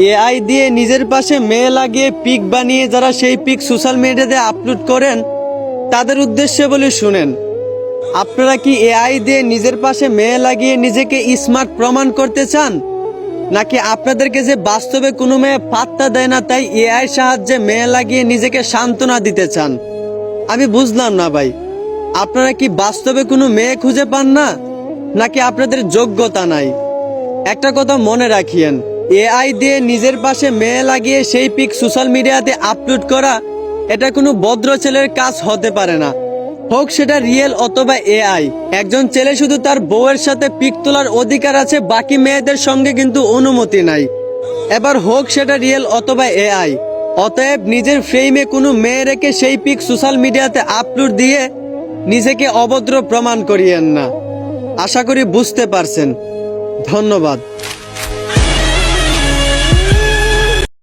AI দিয়ে নিজের পাশে মেয়ে লাগিয়ে পিক বানিয়ে যারা সেই পিক সোশ্যাল মিডিয়াতে আপলোড করেন তাদের উদ্দেশ্যে বলে শুনেন, আপনারা কি এআই দিয়ে নিজের পাশে মেয়ে লাগিয়ে নিজেকে স্মার্ট প্রমাণ করতে চান, নাকি আপনাদেরকে যে বাস্তবে কোনো মেয়ে পাত্তা দেয় না তাই এআই সাহায্যে মেয়ে লাগিয়ে নিজেকে সান্ত্বনা দিতে চান? আমি বুঝলাম না ভাই, আপনারা কি বাস্তবে কোনো মেয়ে খুঁজে পান না, নাকি আপনাদের যোগ্যতা নাই? একটা কথা মনে রাখিয়েন, এআই দিয়ে নিজের পাশে মেয়ে লাগিয়ে সেই পিক সোশ্যাল মিডিয়াতে আপলোড করা এটা কোনো ভদ্র ছেলের কাজ হতে পারে না, হোক সেটা রিয়েল অথবা এআই। একজন ছেলে শুধু তার বউয়ের সাথে পিক তোলার অধিকার আছে, বাকি মেয়েদের সঙ্গে কিন্তু অনুমতি নাই। এবার হোক সেটা রিয়েল অথবা এআই। অতএব নিজের ফ্রেমে কোনো মেয়ে রেখে সেই পিক সোশ্যাল মিডিয়াতে আপলোড দিয়ে নিজেকে অভদ্র প্রমাণ করিয়েন না। আশা করি বুঝতে পারছেন। ধন্যবাদ।